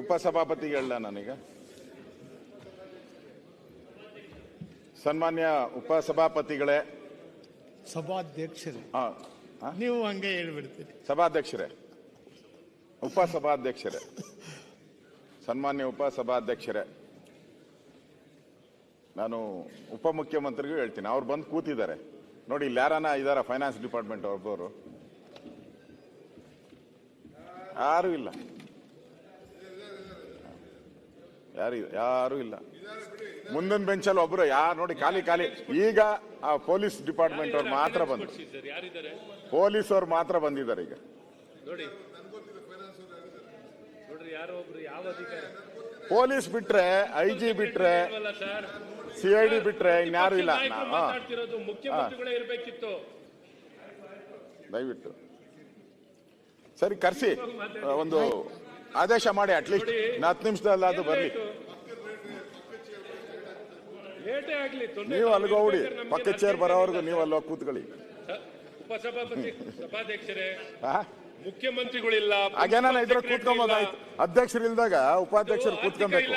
ಉಪಸಭಾಪತಿಗೆ ಹೇಳ ನಾನೀಗ. ಸನ್ಮಾನ್ಯ ಉಪಸಭಾಪತಿಗಳೇ, ಸಭಾಧ್ಯಕ್ಷರೇ, ನೀವು ಹಂಗೆ ಹೇಳ್ಬಿಡ್ತೀರಿ. ಸಭಾಧ್ಯಕ್ಷರೇ, ಉಪಸಭಾಧ್ಯಕ್ಷರೇ, ಸನ್ಮಾನ್ಯ ಉಪಸಭಾಧ್ಯಕ್ಷರೇ, ನಾನು ಉಪಮುಖ್ಯಮಂತ್ರಿಗೂ ಹೇಳ್ತೀನಿ. ಅವ್ರು ಬಂದು ಕೂತಿದ್ದಾರೆ ನೋಡಿ. ಇಲ್ಲಿ ಯಾರನ್ನ ಇದಾರ ಫೈನಾನ್ಸ್ ಡಿಪಾರ್ಟ್ಮೆಂಟ್ ಒಬ್ಬರು? ಯಾರು ಇಲ್ಲ, ಯಾರು ಇಲ್ಲ. ಮುಂದಿನ ಬೆಂಚಲ್ಲಿ ಒಬ್ರು ಯಾರು ನೋಡಿ, ಖಾಲಿ ಖಾಲಿ. ಈಗ ಆ ಪೊಲೀಸ್ ಡಿಪಾರ್ಟ್ಮೆಂಟ್ ಅವ್ರು ಮಾತ್ರ ಬಂದ್ರು, ಪೊಲೀಸ್ ಅವ್ರು ಮಾತ್ರ ಬಂದಿದ್ದಾರೆ ಈಗ. ಪೊಲೀಸ್ ಬಿಟ್ರೆ, ಐಜಿ ಬಿಟ್ರೆ, ಸಿಐಡಿ ಬಿಟ್ರೆ ಇನ್ಯಾರು ಇಲ್ಲ. ದಯವಿಟ್ಟು ಸರಿ ಕರ್ಸಿ, ಒಂದು ಆದೇಶ ಮಾಡಿ. ಅಟ್ಲೀಸ್ಟ್ 10 ನಿಮಿಷದಲ್ಲಿ ಅದು ಬರ್ಲಿ. ನೀವು ಅಲ್ಗೋಡಿ, ಪಕ್ಕ ಚೇರ್ ಬರೋವರೆಗೂ ನೀವು ಅಲ್ಲೋ ಕೂತ್ಕೊಳ್ಳಿ. ಉಪಸಭಾಪತಿ, ಸಭಾಧ್ಯಕ್ಷರೇ, ಮುಖ್ಯಮಂತ್ರಿಗಳಿಲ್ಲ, ಹಾಗೇನ ಇದ್ರ ಕೂತ್ಕೊಂಬೋದಾಯ್ತು. ಅಧ್ಯಕ್ಷರು ಇಲ್ದಾಗ ಉಪಾಧ್ಯಕ್ಷರು ಕೂತ್ಕೊಬೇಕು.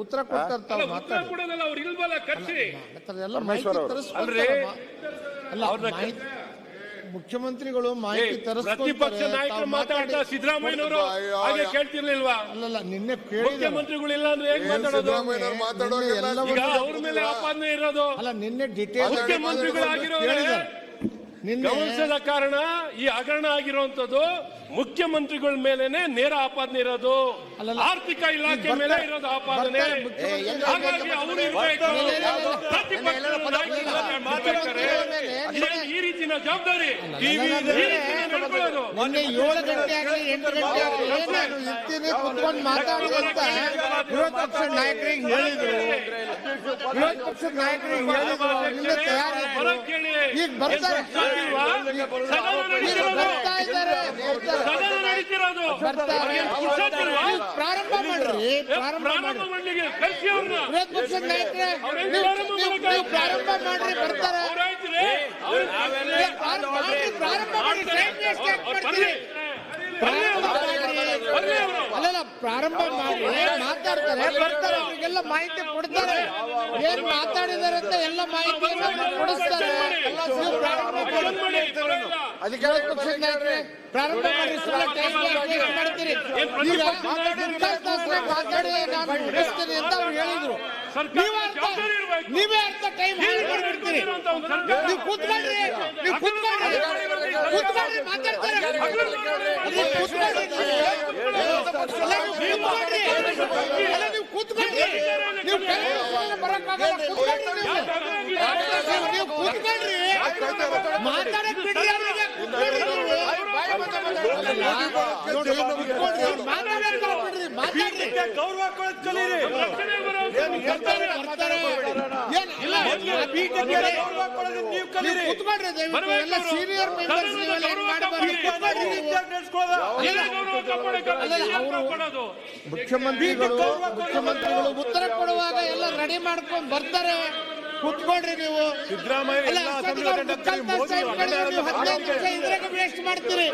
ಉತ್ತರ ಕೊಡ್ತಾರೆ. ಅವ್ರು ಇಲ್ವಲ್ಲ, ಕರ್ಸಿ. ಪರಮೇಶ್ವರ್ ಅವರು ಮುಖ್ಯಮಂತ್ರಿಗಳು ಮಾಹಿತಿ ಪ್ರತಿಪಕ್ಷ ನಾಯಕರು ಮಾತಾಡ್ತಾ ಸಿದ್ದರಾಮಯ್ಯನವರು ಹಾಗೆ ಕೇಳ್ತಿರ್ಲಿಲ್ವಾ? ಅಲ್ಲಲ್ಲ, ನಿನ್ನೆ ಮುಖ್ಯಮಂತ್ರಿಗಳಿಲ್ಲ ಅಂದ್ರೆ ಹೇಗೆ ಮಾತಾಡೋದು? ಈಗ ಅವ್ರ ಮೇಲೆ ಆಪಾದನೆ ಇರೋದು ಅಲ್ಲ. ನಿನ್ನೆ ಡಿಟೇಲ್ ಮುಖ್ಯಮಂತ್ರಿಗಳಾಗಿರೋ ಗಮನಿಸದ ಕಾರಣ ಈ ಹಗರಣ ಆಗಿರುವಂತದ್ದು ಮುಖ್ಯಮಂತ್ರಿಗಳ ಮೇಲೆನೆ ನೇರ ಆಪಾದನೆ ಇರೋದು. ಆರ್ಥಿಕ ಇಲಾಖೆ ಮೇಲೆ ಇರೋದು ಆಪಾದನೆ. ಹಾಗಾಗಿ ಅವರು ಈ ರೀತಿನ ಜವಾಬ್ದಾರಿ ನಡ್ಕೊಳ್ಳೋದು. ಮೊನ್ನೆ 7 ಗಂಟೆ ಆಗಲಿ 8 ಗಂಟೆ ಆಗಲಿ ಇರ್ತೀನಿ ಕುತ್ಕೊಂಡು ಮಾತಾಡಿ ಅಂತ ವಿರೋಧ ಪಕ್ಷದ ನಾಯಕರಿಗೆ ಹೇಳಿದ್ರು. ವಿರೋಧ ಪಕ್ಷದ ನಾಯಕರಿಗೆ ಹೇಳಿದ್ರು, ಈಗ ಬರ್ತಾರೆ. ಪ್ರಾರಂಭ ಮಾಡ್ರಿ, ಪ್ರಾರಂಭ ಮಾಡಿ. ವಿರೋಧ ಪಕ್ಷದ ನಾಯಕರೇ ಪ್ರಾರಂಭ ಮಾಡ್ರಿ, ಬರ್ತಾರೆ. ಪ್ರಾರಂಭ ಮಾಡಿ, ಅಲ್ಲಲ್ಲ, ಪ್ರಾರಂಭ ಮಾಡಿ, ಮಾತಾಡ್ತಾರೆ, ಬರ್ತಾರೆ. ಅವರಿಗೆಲ್ಲ ಮಾಹಿತಿ ಕೊಡ್ತಾರೆ. ಏನ್ ಮಾತಾಡಿದಾರೆ ಅಂತ ಎಲ್ಲ ಮಾಹಿತಿಯನ್ನು ಕೊಡಿಸ್ತಾರೆ. ಅಧಿಕಾರ ಪಕ್ಷದ ನಾಯಕರೇ ಪ್ರಾರಂಭ ಮಾಡಿ, ಮಾಡ್ತೀರಿ. ಈಗ ಮಾತಾಡಿ ನಾನು ಮುಗಿಸ್ತೀನಿ ಅಂತ ಅವ್ರು ಹೇಳಿದ್ರು. ನೀವೇ ಅರ್ಥ ಟೈಮ್ ಮಾಡ್ಬಿಡ್ತೀರಿ. ನೀವು ಕೂತ್ಕೊಳ್ರಿ, ನೀವು ಕೂತ್ಕೊಳ್ರಿ, ಕೂತ್ಕೊಳ್ರಿ, ಮಾತಾಡ್ತಾರೆ. ನೀವು ಕೂತ್ಕೊಳ್ರಿ, ನೀವು ಕೂತ್ಕೊಳ್ರಿ, ನೀವು ಬರಕ್ಕಾಗಲ್ಲ. ನೀವು ಕೂತ್ಕೊಳ್ರಿ, ಮಾತಾಡಕ್ ಬಿಡ್ರಿ ಅವರಿಗೆ. ಮುಖ್ಯಮಂತ್ರಿಗಳು ಉತ್ತರ ಕೊಡುವಾಗ ಎಲ್ಲ ರೆಡಿ ಮಾಡ್ಕೊಂಡು ಬರ್ತಾರೆ. ಕೂತ್ಕೊಳ್ರಿ ನೀವು. ಸಿದ್ದರಾಮಯ್ಯ 15 ನಿಮಿಷ ಇದ್ರಾಗ ವೇಸ್ಟ್ ಮಾಡ್ತೀರಿ.